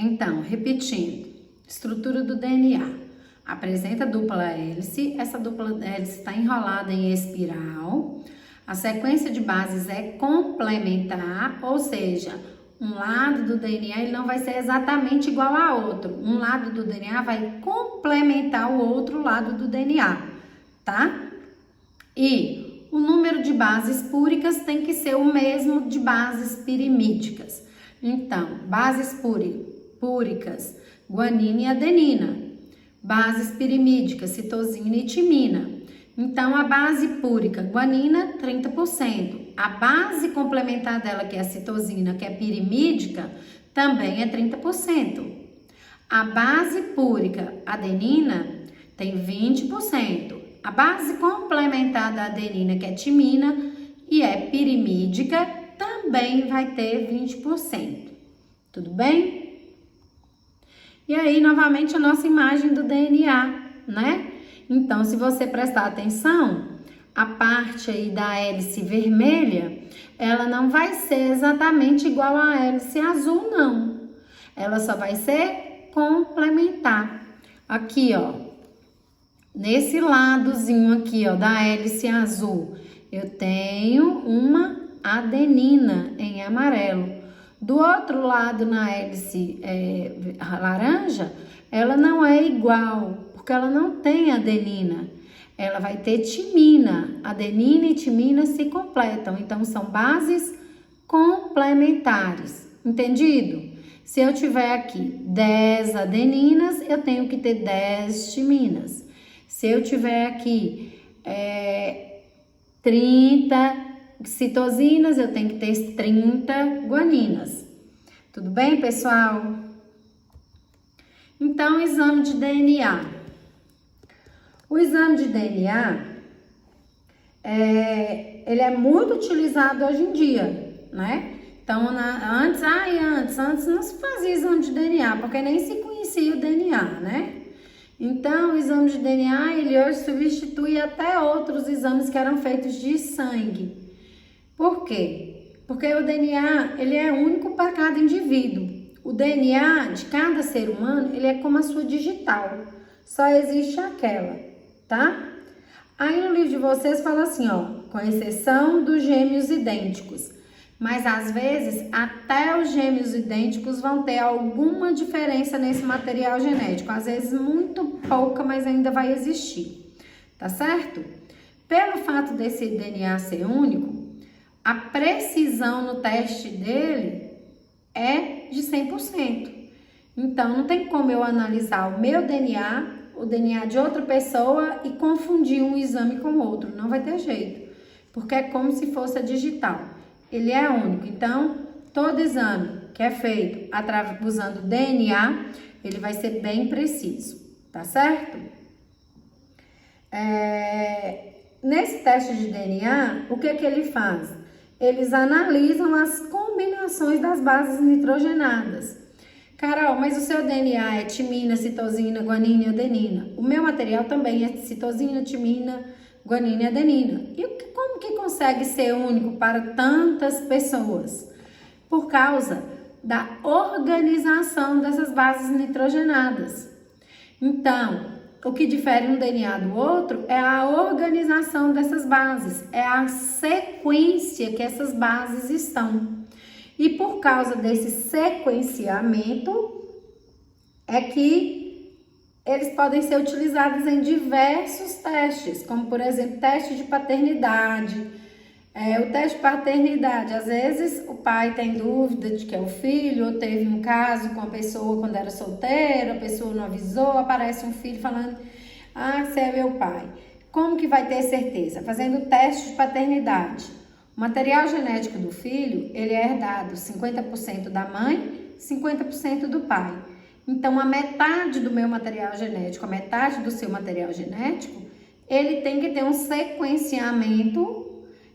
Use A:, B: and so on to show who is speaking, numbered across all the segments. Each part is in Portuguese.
A: Então, repetindo, estrutura do DNA. Apresenta dupla hélice, essa dupla hélice está enrolada em espiral. A sequência de bases é complementar, ou seja, um lado do DNA ele não vai ser exatamente igual a outro. Um lado do DNA vai complementar o outro lado do DNA, tá? E o número de bases púricas tem que ser o mesmo de bases pirimídicas. Então, bases púricas, guanina e adenina. Bases pirimídicas, citosina e timina. Então, a base púrica, guanina, 30%. A base complementar dela, que é a citosina, que é pirimídica, também é 30%. A base púrica, adenina, tem 20%. A base complementar da adenina, que é timina, e é pirimídica, também vai ter 20%. Tudo bem? E aí, novamente, a nossa imagem do DNA, né? Então, se você prestar atenção, a parte aí da hélice vermelha, ela não vai ser exatamente igual à hélice azul, não. Ela só vai ser complementar. Aqui, ó, nesse ladozinho aqui, ó, da hélice azul, eu tenho uma adenina em amarelo. Do outro lado, na hélice laranja, ela não é igual, porque ela não tem adenina. Ela vai ter timina. Adenina e timina se completam, então são bases complementares. Entendido? Se eu tiver aqui 10 adeninas, eu tenho que ter 10 timinas. Se eu tiver aqui 30 citosinas, eu tenho que ter 30 guaninas. Tudo bem, pessoal? Então, exame de DNA. O exame de DNA, ele é muito utilizado hoje em dia, né? Então, antes não se fazia exame de DNA, porque nem se conhecia o DNA, né? Então, o exame de DNA, ele hoje substitui até outros exames que eram feitos de sangue. Por quê? Porque o DNA, ele é único para cada indivíduo. O DNA de cada ser humano, ele é como a sua digital. Só existe aquela, tá? Aí no livro de vocês fala assim, ó, com exceção dos gêmeos idênticos. Mas às vezes, até os gêmeos idênticos vão ter alguma diferença nesse material genético. Às vezes muito pouca, mas ainda vai existir, tá certo? Pelo fato desse DNA ser único, a precisão no teste dele é de 100%. Então, não tem como eu analisar o meu DNA, o DNA de outra pessoa e confundir um exame com o outro. Não vai ter jeito, porque é como se fosse a digital. Ele é único. Então, todo exame que é feito usando DNA, ele vai ser bem preciso, tá certo? Nesse teste de DNA, o que ele faz? Eles analisam as combinações das bases nitrogenadas. Carol, mas o seu DNA é timina, citosina, guanina e adenina. O meu material também é citosina, timina, guanina e adenina. E como que consegue ser único para tantas pessoas? Por causa da organização dessas bases nitrogenadas. Então, o que difere um DNA do outro é a organização dessas bases, é a sequência que essas bases estão. E por causa desse sequenciamento, é que eles podem ser utilizados em diversos testes, como por exemplo, teste de paternidade. O teste de paternidade, às vezes o pai tem dúvida de que é o filho, ou teve um caso com a pessoa quando era solteira, a pessoa não avisou, aparece um filho falando, você é meu pai. Como que vai ter certeza? Fazendo o teste de paternidade. O material genético do filho, ele é herdado 50% da mãe, 50% do pai. Então, a metade do meu material genético, a metade do seu material genético, ele tem que ter um sequenciamento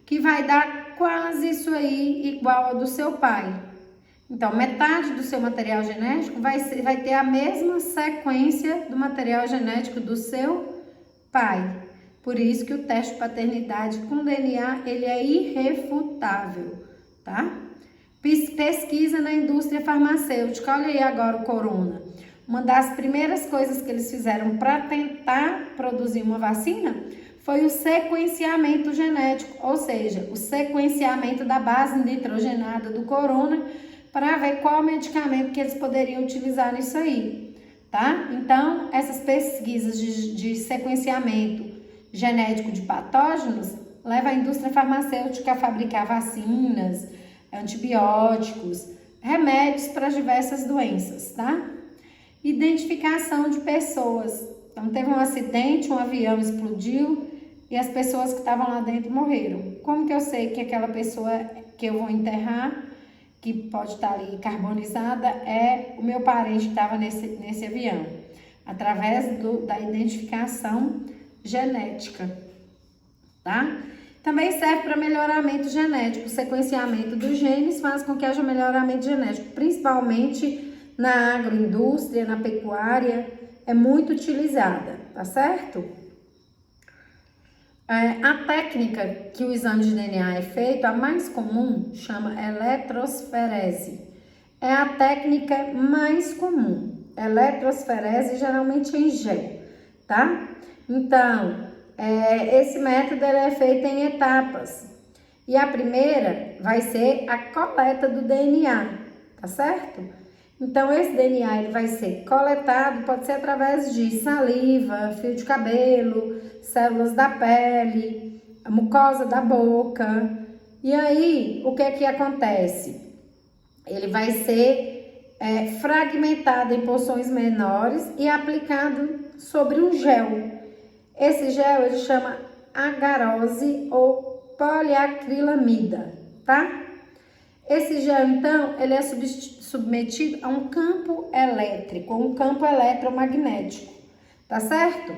A: que vai dar quase isso aí igual ao do seu pai. Então, metade do seu material genético vai ter a mesma sequência do material genético do seu pai. Por isso que o teste de paternidade com DNA, ele é irrefutável, tá? Pesquisa na indústria farmacêutica. Olha aí agora o corona. Uma das primeiras coisas que eles fizeram para tentar produzir uma vacina foi o sequenciamento genético, ou seja, o sequenciamento da base nitrogenada do corona para ver qual medicamento que eles poderiam utilizar nisso aí, tá? Então, essas pesquisas de sequenciamento genético de patógenos levam a indústria farmacêutica a fabricar vacinas, antibióticos, remédios para diversas doenças, tá? Identificação de pessoas. Então, teve um acidente, um avião explodiu e as pessoas que estavam lá dentro morreram. Como que eu sei que aquela pessoa que eu vou enterrar, que pode estar ali carbonizada, é o meu parente que estava nesse avião? Através da identificação genética, tá? Também serve para melhoramento genético. O sequenciamento dos genes faz com que haja melhoramento genético, principalmente na agroindústria, na pecuária, é muito utilizada, tá certo? A técnica que o exame de DNA é feito, a mais comum, chama eletrosferese. É a técnica mais comum. Eletrosferese geralmente em gel, tá? Então, esse método ele é feito em etapas. E a primeira vai ser a coleta do DNA, tá certo? Então, esse DNA ele vai ser coletado, pode ser através de saliva, fio de cabelo, células da pele, a mucosa da boca. E aí, o que é que acontece? Ele vai ser fragmentado em porções menores e aplicado sobre um gel. Esse gel ele chama agarose ou poliacrilamida, tá? Esse gel, então, ele é submetido a um campo elétrico, um campo eletromagnético, tá certo?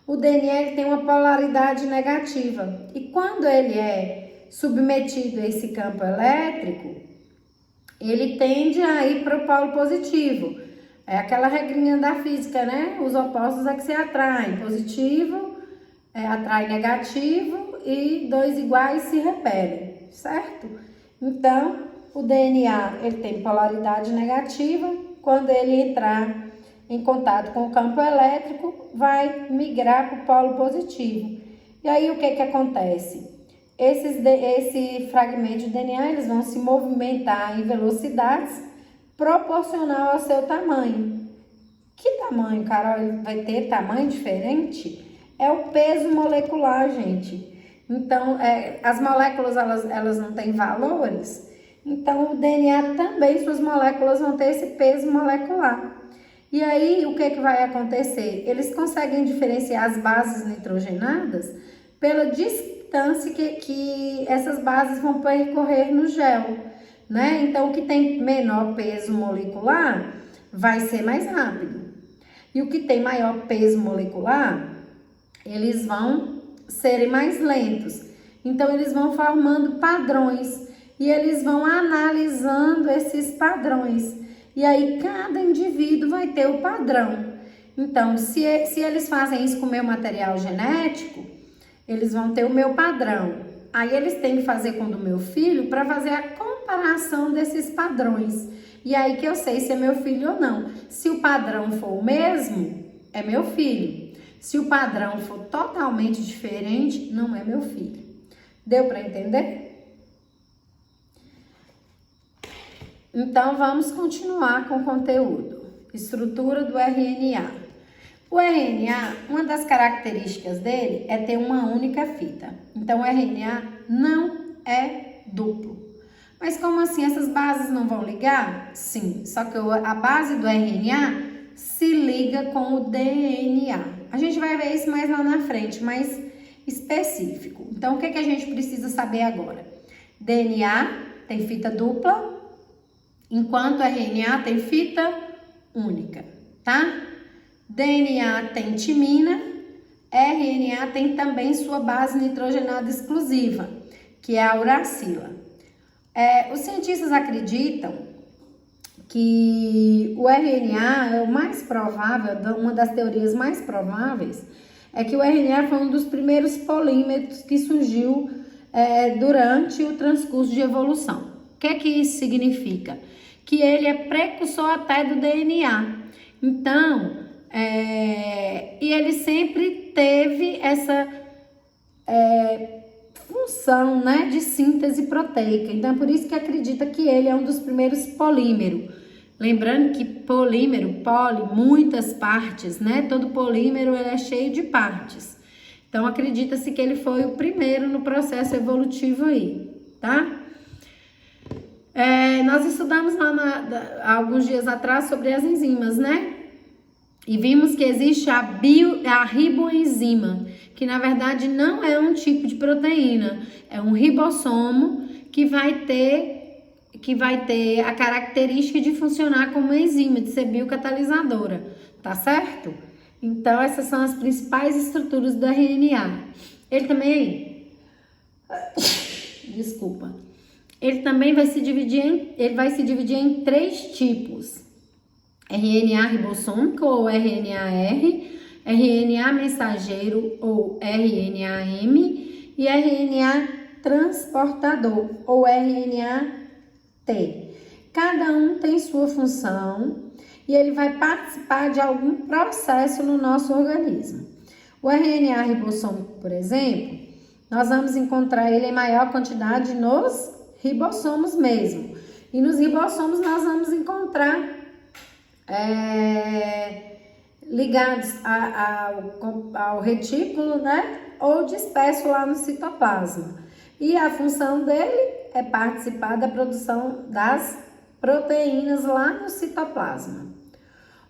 A: O DNA ele tem uma polaridade negativa e quando ele é submetido a esse campo elétrico, ele tende a ir para o polo positivo. É aquela regrinha da física, né? Os opostos é que se atraem. Positivo atrai negativo e dois iguais se repelem, certo? Então, o DNA ele tem polaridade negativa. Quando ele entrar em contato com o campo elétrico, vai migrar para o polo positivo. E aí, o que acontece? Esse fragmento de DNA, eles vão se movimentar em velocidades proporcional ao seu tamanho. Que tamanho, Carol? Vai ter tamanho diferente? É o peso molecular, gente. Então, as moléculas, elas não têm valores. Então, o DNA também, suas moléculas vão ter esse peso molecular. E aí, o que vai acontecer? Eles conseguem diferenciar as bases nitrogenadas pela distância que essas bases vão percorrer no gel, né? Então, o que tem menor peso molecular vai ser mais rápido. E o que tem maior peso molecular, eles vão serem mais lentos. Então, eles vão formando padrões e eles vão analisando esses padrões. E aí, cada indivíduo vai ter o padrão. Então, se eles fazem isso com o meu material genético, eles vão ter o meu padrão. Aí, eles têm que fazer com o do meu filho para fazer a comparação desses padrões. E aí que eu sei se é meu filho ou não. Se o padrão for o mesmo, é meu filho. Se o padrão for totalmente diferente, não é meu filho. Deu para entender? Então, vamos continuar com o conteúdo. Estrutura do RNA. O RNA, uma das características dele é ter uma única fita. Então, o RNA não é duplo. Mas como assim? Essas bases não vão ligar? Sim, só que a base do RNA se liga com o DNA. A gente vai ver isso mais lá na frente, mais específico. Então, o que a gente precisa saber agora? DNA tem fita dupla, enquanto RNA tem fita única, tá? DNA tem timina, RNA tem também sua base nitrogenada exclusiva, que é a uracila. Os cientistas acreditam que o RNA é o mais provável, uma das teorias mais prováveis, é que o RNA foi um dos primeiros polímeros que surgiu durante o transcurso de evolução, que isso significa? Que ele é precursor até do DNA. Então, e ele sempre teve essa função, né, de síntese proteica. Então, é por isso que acredita que ele é um dos primeiros polímeros. Lembrando que polímero, muitas partes, né? Todo polímero ele é cheio de partes. Então, acredita-se que ele foi o primeiro no processo evolutivo aí, tá? Nós estudamos há alguns dias atrás sobre as enzimas, né? E vimos que existe a riboenzima, que na verdade não é um tipo de proteína, é um ribossomo que vai ter a característica de funcionar como enzima, de ser biocatalisadora, tá certo? Então, essas são as principais estruturas do RNA. Ele também vai se dividir em 3 tipos. RNA ribossômico ou RNA-R, RNA mensageiro ou RNA-M e RNA transportador ou RNA-T. Cada um tem sua função e ele vai participar de algum processo no nosso organismo. O RNA ribossômico, por exemplo, nós vamos encontrar ele em maior quantidade nos ribossomos mesmo. E nos ribossomos nós vamos encontrar ligados ao retículo, né? Ou disperso lá no citoplasma. E a função dele é participar da produção das proteínas lá no citoplasma.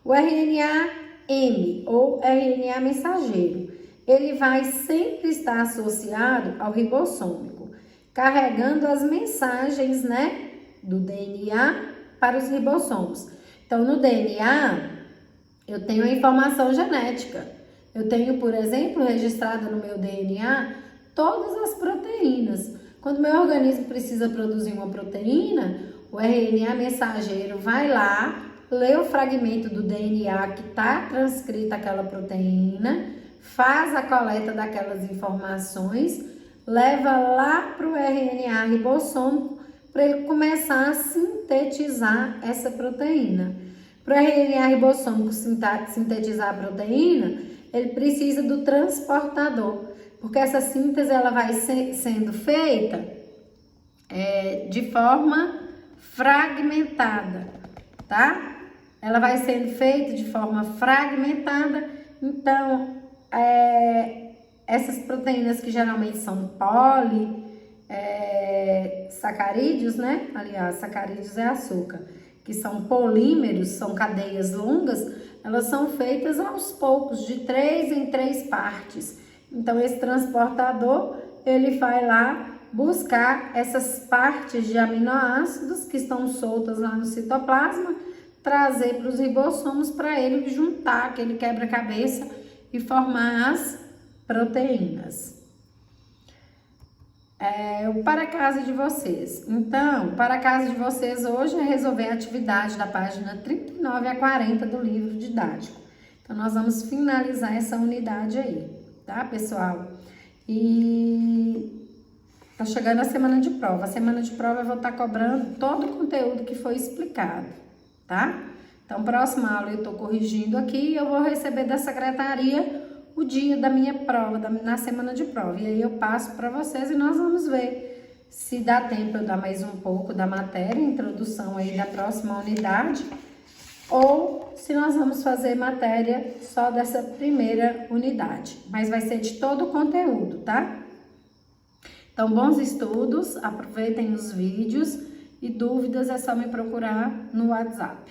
A: O RNA-M, ou RNA mensageiro, ele vai sempre estar associado ao ribossômico, carregando as mensagens, né, do DNA para os ribossomos. Então, no DNA, eu tenho a informação genética. Eu tenho, por exemplo, registrada no meu DNA todas as proteínas. Quando meu organismo precisa produzir uma proteína, o RNA mensageiro vai lá, lê o fragmento do DNA que está transcrita aquela proteína, faz a coleta daquelas informações, leva lá para o RNA ribossômico para ele começar a sintetizar essa proteína. Para o RNA ribossômico sintetizar a proteína, ele precisa do transportador, porque essa síntese ela vai sendo feita de forma fragmentada, tá? Ela vai sendo feita de forma fragmentada, então essas proteínas que geralmente são sacarídeos, né? Aliás, sacarídeos é açúcar, que são polímeros, são cadeias longas, elas são feitas aos poucos, de 3 em 3 partes. Então, esse transportador, ele vai lá buscar essas partes de aminoácidos que estão soltas lá no citoplasma, trazer para os ribossomos para ele juntar aquele quebra-cabeça e formar as proteínas. Para a casa de vocês. Então, para a casa de vocês hoje é resolver a atividade da página 39 a 40 do livro didático. Então, nós vamos finalizar essa unidade aí, tá, pessoal? E tá chegando a semana de prova. A semana de prova eu vou estar cobrando todo o conteúdo que foi explicado, tá? Então, próxima aula eu tô corrigindo aqui e eu vou receber da secretaria o dia da minha prova, na semana de prova. E aí eu passo para vocês e nós vamos ver se dá tempo eu dar mais um pouco da matéria, introdução aí da próxima unidade, ou se nós vamos fazer matéria só dessa primeira unidade. Mas vai ser de todo o conteúdo, tá? Então, bons estudos, aproveitem os vídeos e dúvidas é só me procurar no WhatsApp.